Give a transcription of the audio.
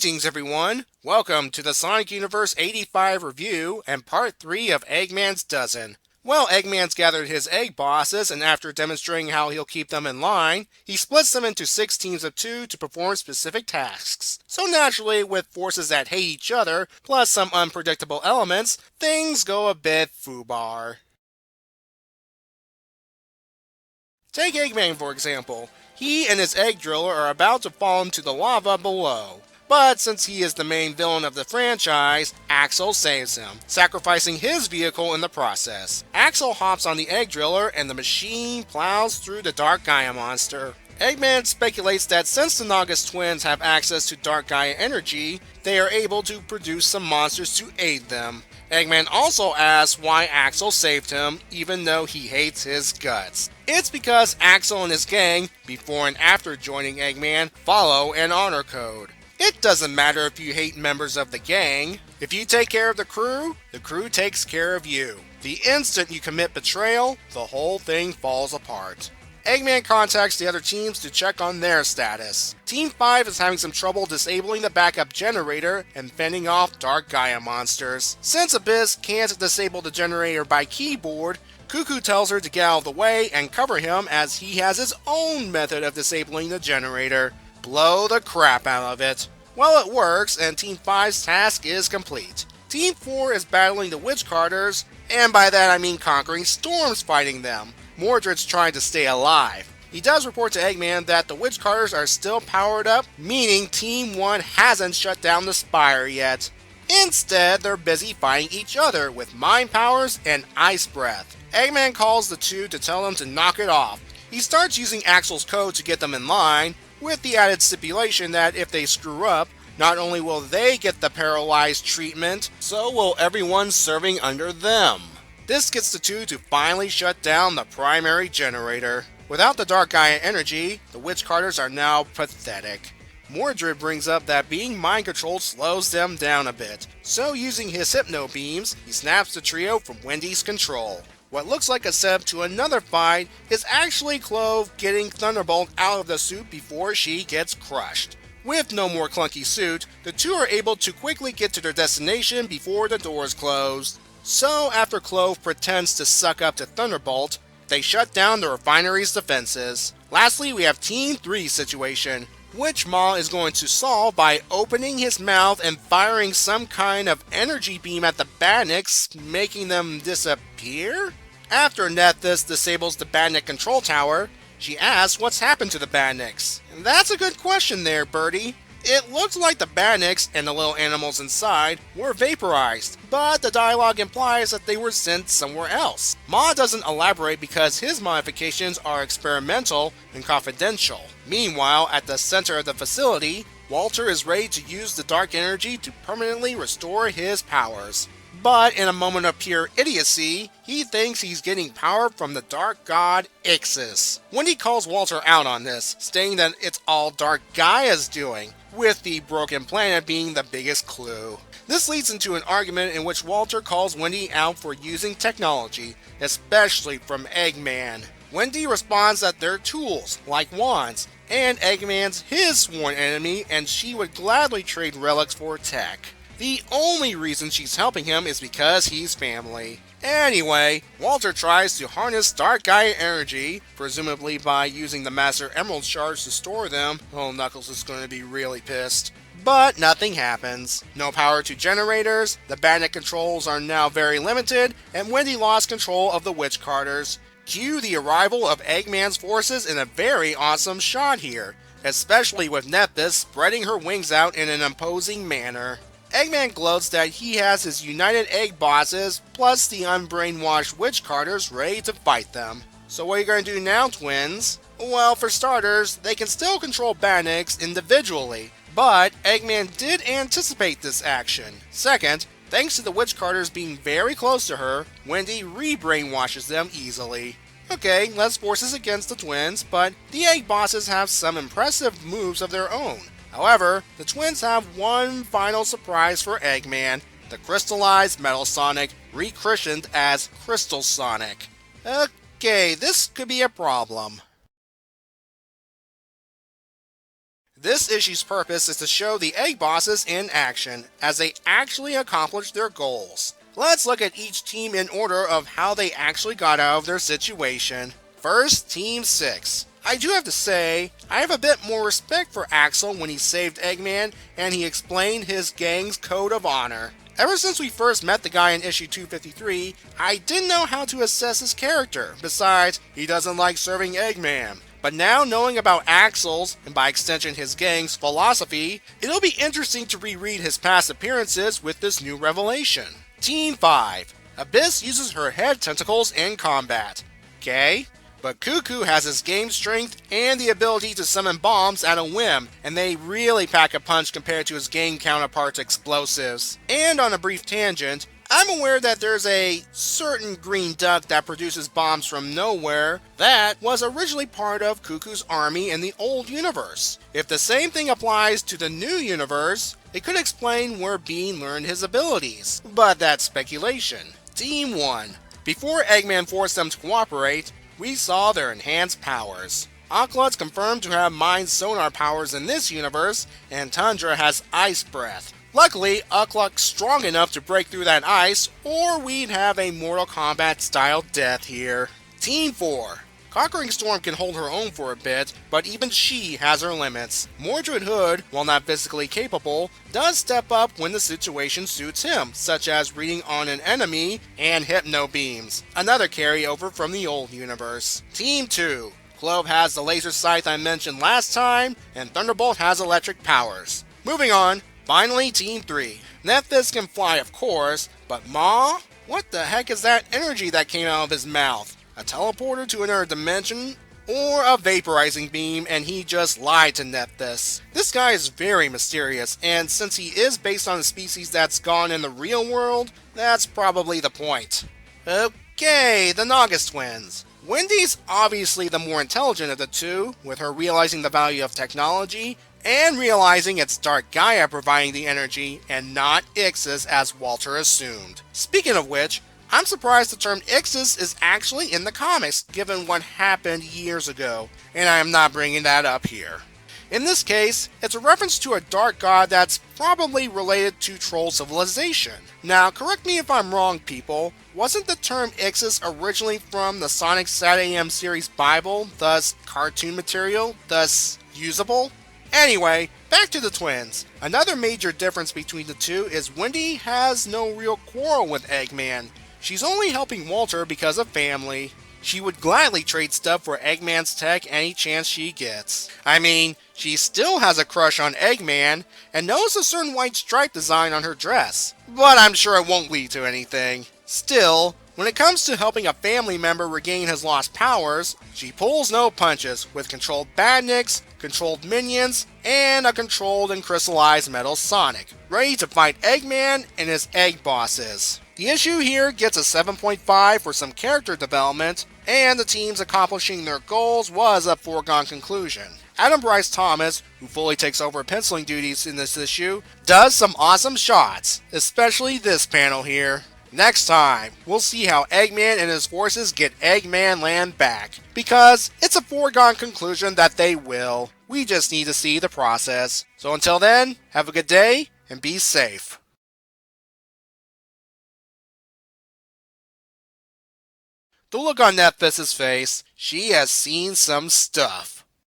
Greetings everyone! Welcome to the Sonic Universe 85 review and part 3 of Eggman's Dozen. Well, Eggman's gathered his egg bosses, and after demonstrating how he'll keep them in line, he splits them into 6 teams of 2 to perform specific tasks. So naturally, with forces that hate each other, plus some unpredictable elements, things go a bit foobar. Take Eggman for example. He and his egg driller are about to fall into the lava below. But since he is the main villain of the franchise, Axel saves him, sacrificing his vehicle in the process. Axel hops on the egg driller and the machine plows through the Dark Gaia monster. Eggman speculates that since the Naugus Twins have access to Dark Gaia energy, they are able to produce some monsters to aid them. Eggman also asks why Axel saved him, even though he hates his guts. It's because Axel and his gang, before and after joining Eggman, follow an honor code. It doesn't matter if you hate members of the gang. If you take care of the crew takes care of you. The instant you commit betrayal, the whole thing falls apart. Eggman contacts the other teams to check on their status. Team 5 is having some trouble disabling the backup generator and fending off Dark Gaia monsters. Since Abyss can't disable the generator by keyboard, Cuckoo tells her to get out of the way and cover him as he has his own method of disabling the generator. Blow the crap out of it. Well, it works, and Team 5's task is complete. Team 4 is battling the Witch Carters, and by that I mean conquering storms fighting them. Mordred's trying to stay alive. He does report to Eggman that the Witch Carters are still powered up, meaning Team 1 hasn't shut down the Spire yet. Instead, they're busy fighting each other with Mind Powers and Ice Breath. Eggman calls the two to tell them to knock it off. He starts using Axel's code to get them in line, with the added stipulation that if they screw up, not only will they get the paralyzed treatment, so will everyone serving under them. This gets the two to finally shut down the primary generator. Without the Dark Gaia energy, the Witch Carters are now pathetic. Mordred brings up that being mind-controlled slows them down a bit, so using his Hypno Beams, he snaps the trio from Wendy's control. What looks like a setup to another fight is actually Clove getting Thunderbolt out of the suit before she gets crushed. With no more clunky suit, the two are able to quickly get to their destination before the doors close. So after Clove pretends to suck up to Thunderbolt, they shut down the refinery's defenses. Lastly, we have Team 3's situation, which Ma is going to solve by opening his mouth and firing some kind of energy beam at the Badniks, making them disappear? After Nethys disables the Badnik control tower, she asks what's happened to the Badniks. And that's a good question there, Birdie. It looks like the Badniks and the little animals inside were vaporized, but the dialogue implies that they were sent somewhere else. Ma doesn't elaborate because his modifications are experimental and confidential. Meanwhile, at the center of the facility, Walter is ready to use the dark energy to permanently restore his powers. But in a moment of pure idiocy, he thinks he's getting power from the dark god Ixis. Wendy calls Walter out on this, stating that it's all Dark Gaia's doing, with the broken planet being the biggest clue. This leads into an argument in which Walter calls Wendy out for using technology, especially from Eggman. Wendy responds that they're tools, like wands, and Eggman's his sworn enemy, and she would gladly trade relics for tech. The only reason she's helping him is because he's family. Anyway, Walter tries to harness Dark Gaia energy, presumably by using the Master Emerald shards to store them. Oh, Knuckles is going to be really pissed. But nothing happens. No power to generators, the Badnik controls are now very limited, and Wendy lost control of the Witch Carters. Cue the arrival of Eggman's forces in a very awesome shot here, especially with Nethys spreading her wings out in an imposing manner. Eggman gloats that he has his United Egg bosses, plus the unbrainwashed Witch Carters ready to fight them. So what are you going to do now, twins? Well, for starters, they can still control Badniks individually, but Eggman did anticipate this action. Second, thanks to the Witch Carters being very close to her, Wendy re-brainwashes them easily. Okay, less forces against the twins, but the Egg bosses have some impressive moves of their own. However, the twins have one final surprise for Eggman, the crystallized Metal Sonic, rechristened as Crystal Sonic. Okay, this could be a problem. This issue's purpose is to show the Egg Bosses in action, as they actually accomplish their goals. Let's look at each team in order of how they actually got out of their situation. First, Team 6. I do have to say, I have a bit more respect for Axel when he saved Eggman and he explained his gang's code of honor. Ever since we first met the guy in issue 253, I didn't know how to assess his character. Besides, he doesn't like serving Eggman. But now knowing about Axel's, and by extension his gang's, philosophy, it'll be interesting to reread his past appearances with this new revelation. Team 5. Abyss uses her head tentacles in combat. Okay? But Cuckoo has his game strength and the ability to summon bombs at a whim, and they really pack a punch compared to his game counterpart's explosives. And on a brief tangent, I'm aware that there's a certain green duck that produces bombs from nowhere that was originally part of Cuckoo's army in the old universe. If the same thing applies to the new universe, it could explain where Bean learned his abilities, but that's speculation. Team 1. Before Eggman forced them to cooperate, we saw their enhanced powers. Aqualud's confirmed to have mind sonar powers in this universe, and Tundra has ice breath. Luckily, Aqualud's strong enough to break through that ice, or we'd have a Mortal Kombat style death here. Team 4. Conquering Storm can hold her own for a bit, but even she has her limits. Mordred Hood, while not physically capable, does step up when the situation suits him, such as reading on an enemy and Hypno Beams, another carryover from the old universe. Team 2. Clove has the laser scythe I mentioned last time, and Thunderbolt has electric powers. Moving on, finally Team 3. Nephthys can fly of course, but Maw? What the heck is that energy that came out of his mouth? A teleporter to another dimension, or a vaporizing beam, and he just lied to Nephthys. This guy is very mysterious, and since he is based on a species that's gone in the real world, that's probably the point. Okay, the Naugus Twins. Wendy's obviously the more intelligent of the two, with her realizing the value of technology, and realizing it's Dark Gaia providing the energy, and not Ixis as Walter assumed. Speaking of which, I'm surprised the term Ixis is actually in the comics, given what happened years ago, and I am not bringing that up here. In this case, it's a reference to a dark god that's probably related to Troll civilization. Now, correct me if I'm wrong, people, wasn't the term Ixis originally from the Sonic SatAM series Bible, thus cartoon material, thus usable? Anyway, back to the twins. Another major difference between the two is Wendy has no real quarrel with Eggman. She's only helping Walter because of family. She would gladly trade stuff for Eggman's tech any chance she gets. I mean, she still has a crush on Eggman, and knows a certain white stripe design on her dress. But I'm sure it won't lead to anything. Still, when it comes to helping a family member regain his lost powers, she pulls no punches, with controlled badniks, controlled minions, and a controlled and crystallized metal Sonic, ready to fight Eggman and his Egg Bosses. The issue here gets a 7.5 for some character development, and the teams accomplishing their goals was a foregone conclusion. Adam Bryce Thomas, who fully takes over penciling duties in this issue, does some awesome shots, especially this panel here. Next time, we'll see how Eggman and his forces get Eggman Land back, because it's a foregone conclusion that they will. We just need to see the process. So until then, have a good day, and be safe. The look on Nephthys' face, she has seen some stuff.